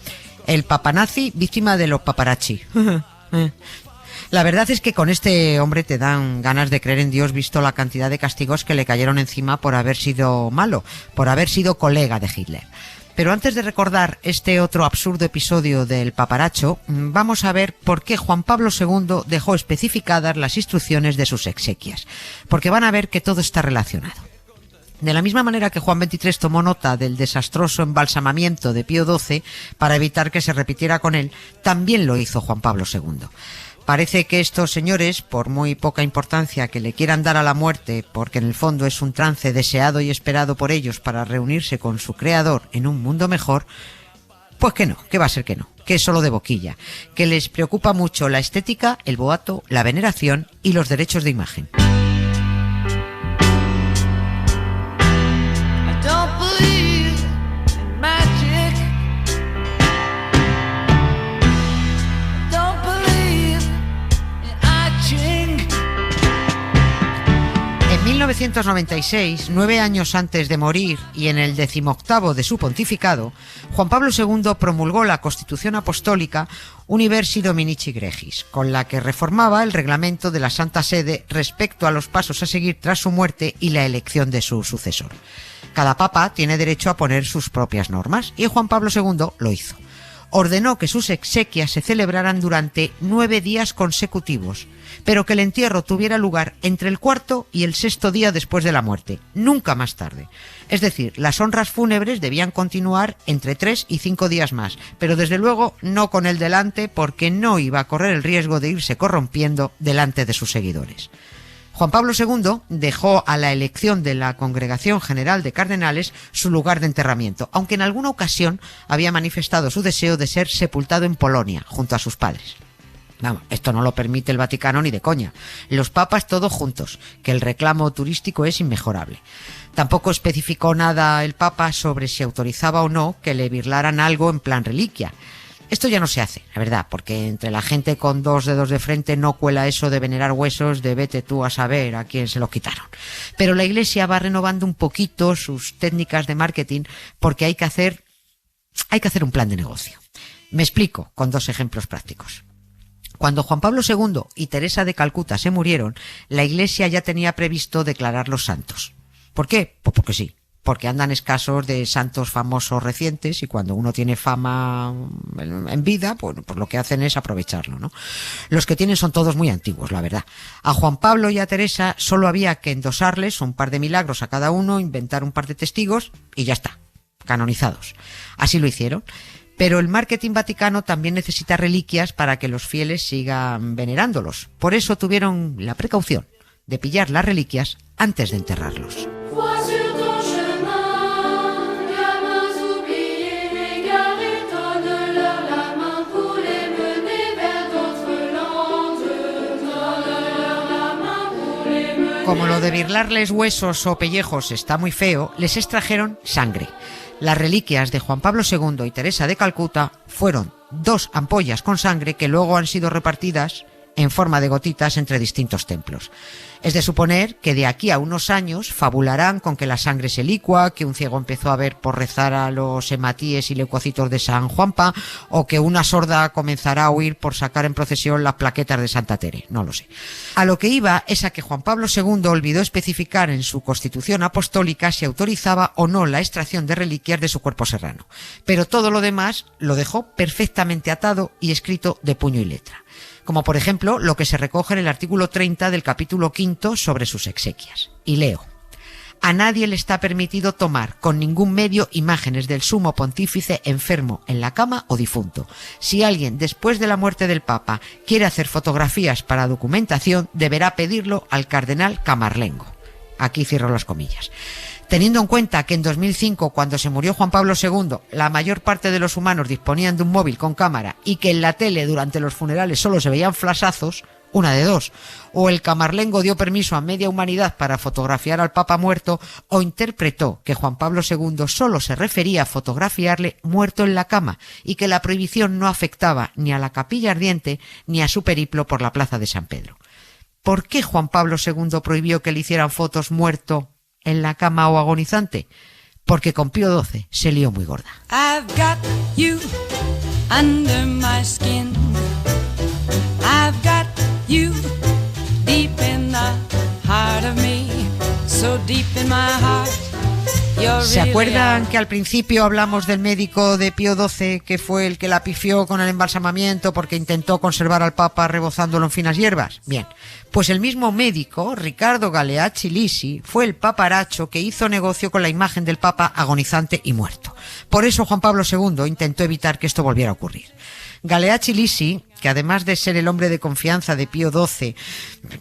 El papa nazi, víctima de los paparazzi. La verdad es que con este hombre te dan ganas de creer en Dios, visto la cantidad de castigos que le cayeron encima por haber sido malo, por haber sido colega de Hitler. Pero antes de recordar este otro absurdo episodio del paparacho, vamos a ver por qué Juan Pablo II dejó especificadas las instrucciones de sus exequias, porque van a ver que todo está relacionado. De la misma manera que Juan XXIII tomó nota del desastroso embalsamamiento de Pío XII para evitar que se repitiera con él, también lo hizo Juan Pablo II. Parece que estos señores, por muy poca importancia que le quieran dar a la muerte, porque en el fondo es un trance deseado y esperado por ellos para reunirse con su creador en un mundo mejor, pues que no, que va a ser que no, que es solo de boquilla, que les preocupa mucho la estética, el boato, la veneración y los derechos de imagen. En 1996, 9 años antes de morir y en el 18º de su pontificado, Juan Pablo II promulgó la Constitución Apostólica Universi Dominici Gregis, con la que reformaba el reglamento de la Santa Sede respecto a los pasos a seguir tras su muerte y la elección de su sucesor. Cada papa tiene derecho a poner sus propias normas, y Juan Pablo II lo hizo. Ordenó que sus exequias se celebraran durante 9 días consecutivos, pero que el entierro tuviera lugar entre el 4º y el 6º día después de la muerte, nunca más tarde. Es decir, las honras fúnebres debían continuar entre 3 y 5 días más, pero desde luego no con él delante, porque no iba a correr el riesgo de irse corrompiendo delante de sus seguidores. Juan Pablo II dejó a la elección de la Congregación General de Cardenales su lugar de enterramiento, aunque en alguna ocasión había manifestado su deseo de ser sepultado en Polonia, junto a sus padres. Vamos, esto no lo permite el Vaticano ni de coña. Los papas todos juntos, que el reclamo turístico es inmejorable. Tampoco especificó nada el Papa sobre si autorizaba o no que le birlaran algo en plan reliquia. Esto ya no se hace, la verdad, porque entre la gente con 2 dedos de frente no cuela eso de venerar huesos de vete tú a saber a quién se los quitaron. Pero la Iglesia va renovando un poquito sus técnicas de marketing porque hay que hacer un plan de negocio. Me explico con 2 ejemplos prácticos. Cuando Juan Pablo II y Teresa de Calcuta se murieron, la Iglesia ya tenía previsto declararlos santos. ¿Por qué? Pues porque sí. Porque andan escasos de santos famosos recientes y cuando uno tiene fama en vida, pues lo que hacen es aprovecharlo, ¿no? Los que tienen son todos muy antiguos, la verdad. A Juan Pablo y a Teresa solo había que endosarles un par de milagros a cada uno, inventar un par de testigos y ya está, canonizados. Así lo hicieron. Pero el marketing vaticano también necesita reliquias para que los fieles sigan venerándolos. Por eso tuvieron la precaución de pillar las reliquias antes de enterrarlos. Como lo de birlarles huesos o pellejos está muy feo, les extrajeron sangre. Las reliquias de Juan Pablo II y Teresa de Calcuta fueron 2 ampollas con sangre que luego han sido repartidas en forma de gotitas entre distintos templos. Es de suponer que de aquí a unos años fabularán con que la sangre se licua, que un ciego empezó a ver por rezar a los hematíes y leucocitos de San Juanpa, o que una sorda comenzará a huir por sacar en procesión las plaquetas de Santa Tere, no lo sé. A lo que iba es a que Juan Pablo II olvidó especificar en su constitución apostólica si autorizaba o no la extracción de reliquias de su cuerpo serrano, pero todo lo demás lo dejó perfectamente atado y escrito de puño y letra. Como por ejemplo lo que se recoge en el artículo 30 del capítulo 5 sobre sus exequias. Y leo: a nadie le está permitido tomar con ningún medio imágenes del sumo pontífice enfermo en la cama o difunto. Si alguien después de la muerte del Papa quiere hacer fotografías para documentación, deberá pedirlo al cardenal Camarlengo. Aquí cierro las comillas. Teniendo en cuenta que en 2005, cuando se murió Juan Pablo II, la mayor parte de los humanos disponían de un móvil con cámara y que en la tele durante los funerales solo se veían flashazos, una de dos: o el Camarlengo dio permiso a media humanidad para fotografiar al Papa muerto, o interpretó que Juan Pablo II solo se refería a fotografiarle muerto en la cama y que la prohibición no afectaba ni a la capilla ardiente ni a su periplo por la plaza de San Pedro. ¿Por qué Juan Pablo II prohibió que le hicieran fotos muerto en la cama o agonizante? Porque con Pío XII se lió muy gorda. I've got you under my skin. I've got you deep in the heart of me. So deep in my heart. ¿Se acuerdan que al principio hablamos del médico de Pío XII que fue el que la pifió con el embalsamamiento porque intentó conservar al Papa rebozándolo en finas hierbas? Bien, pues el mismo médico, Riccardo Galeazzi Lisi, fue el paparacho que hizo negocio con la imagen del Papa agonizante y muerto. Por eso Juan Pablo II intentó evitar que esto volviera a ocurrir. Galeazzi Lisi, que además de ser el hombre de confianza de Pío XII,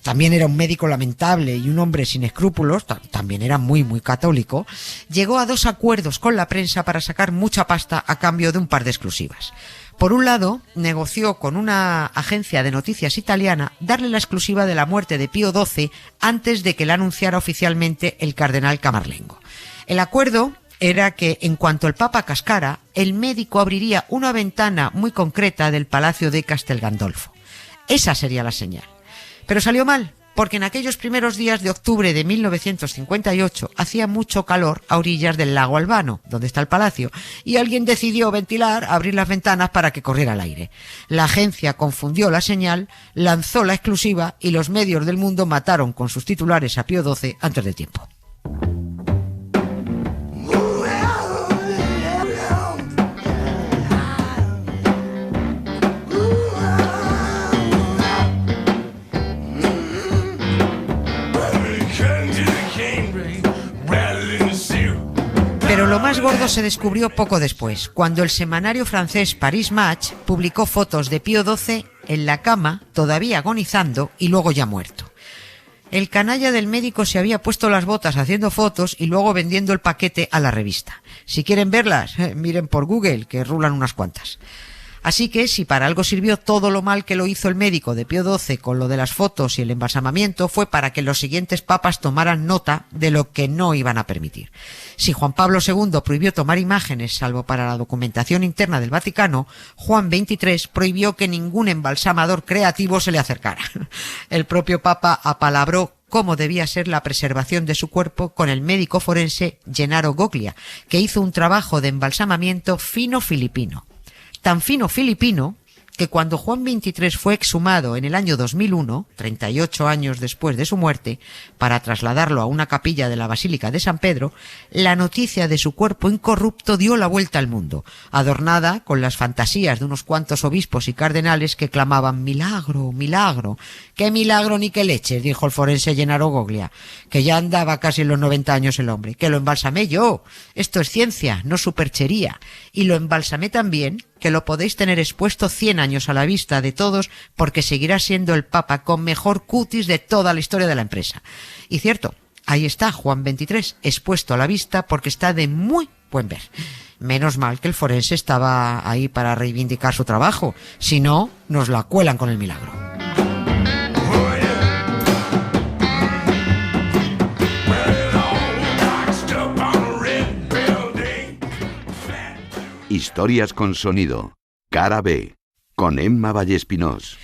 también era un médico lamentable y un hombre sin escrúpulos, también era muy católico, llegó a 2 acuerdos con la prensa para sacar mucha pasta a cambio de un par de exclusivas. Por un lado, negoció con una agencia de noticias italiana darle la exclusiva de la muerte de Pío XII antes de que la anunciara oficialmente el cardenal Camarlengo. El acuerdo era que en cuanto el Papa cascara, el médico abriría una ventana muy concreta del Palacio de Castel Gandolfo. Esa sería la señal. Pero salió mal, porque en aquellos primeros días de octubre de 1958 hacía mucho calor a orillas del lago Albano, donde está el palacio, y alguien decidió ventilar, abrir las ventanas para que corriera el aire. La agencia confundió la señal, lanzó la exclusiva y los medios del mundo mataron con sus titulares a Pío XII antes de tiempo. Pero lo más gordo se descubrió poco después, cuando el semanario francés Paris Match publicó fotos de Pío XII en la cama, todavía agonizando y luego ya muerto. El canalla del médico se había puesto las botas haciendo fotos y luego vendiendo el paquete a la revista. Si quieren verlas, miren por Google, que rulan unas cuantas. Así que, si para algo sirvió todo lo mal que lo hizo el médico de Pío XII con lo de las fotos y el embalsamamiento, fue para que los siguientes papas tomaran nota de lo que no iban a permitir. Si Juan Pablo II prohibió tomar imágenes, salvo para la documentación interna del Vaticano, Juan XXIII prohibió que ningún embalsamador creativo se le acercara. El propio Papa apalabró cómo debía ser la preservación de su cuerpo con el médico forense Gennaro Goglia, que hizo un trabajo de embalsamamiento fino filipino. Tan fino filipino que cuando Juan XXIII fue exhumado en el año 2001, 38 años después de su muerte, para trasladarlo a una capilla de la Basílica de San Pedro, la noticia de su cuerpo incorrupto dio la vuelta al mundo, adornada con las fantasías de unos cuantos obispos y cardenales que clamaban «milagro, milagro». «¿Qué milagro ni qué leches?», dijo el forense Gennaro Goglia, que ya andaba casi en los 90 años el hombre, «que lo embalsamé yo. Esto es ciencia, no superchería. Y lo embalsamé también, que lo podéis tener expuesto 100 años a la vista de todos, porque seguirá siendo el Papa con mejor cutis de toda la historia de la empresa». Y cierto, ahí está Juan XXIII, expuesto a la vista porque está de muy buen ver. Menos mal que el forense estaba ahí para reivindicar su trabajo, si no, nos la cuelan con el milagro. Historias con sonido. Cara B. Con Emma Vallespinós.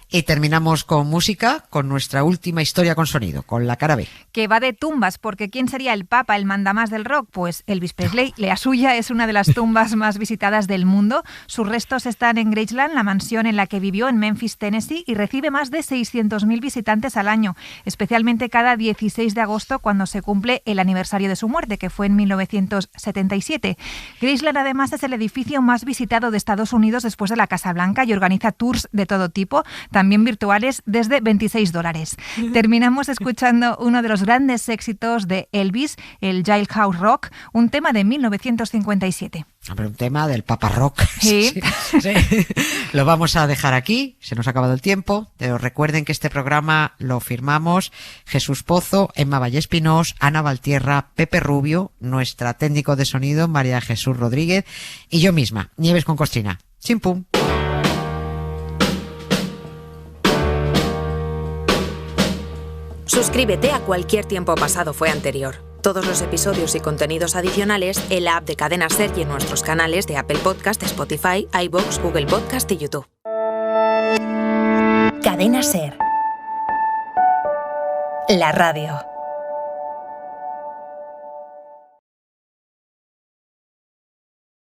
Y terminamos con música, con nuestra última historia con sonido, con la cara B. Que va de tumbas, porque ¿quién sería el Papa, el mandamás del rock? Pues Elvis Presley. La suya es una de las tumbas más visitadas del mundo. Sus restos están en Graceland, la mansión en la que vivió en Memphis, Tennessee, y recibe más de 600.000 visitantes al año, especialmente cada 16 de agosto, cuando se cumple el aniversario de su muerte, que fue en 1977. Graceland, además, es el edificio más visitado de Estados Unidos después de la Casa Blanca y organiza tours de todo tipo, también virtuales, desde $26. Terminamos escuchando uno de los grandes éxitos de Elvis, el Jailhouse Rock, un tema de 1957. Hombre, un tema del Papa Rock. Sí. Sí. Lo vamos a dejar aquí, se nos ha acabado el tiempo, pero recuerden que este programa lo firmamos Jesús Pozo, Emma Vallespinós, Ana Valtierra, Pepe Rubio, nuestra técnico de sonido María Jesús Rodríguez y yo misma, Nieves con Costrina. Chimpum. Suscríbete a Cualquier Tiempo Pasado Fue Anterior. Todos los episodios y contenidos adicionales en la app de Cadena Ser y en nuestros canales de Apple Podcast, Spotify, iVoox, Google Podcast y YouTube. Cadena Ser. La radio.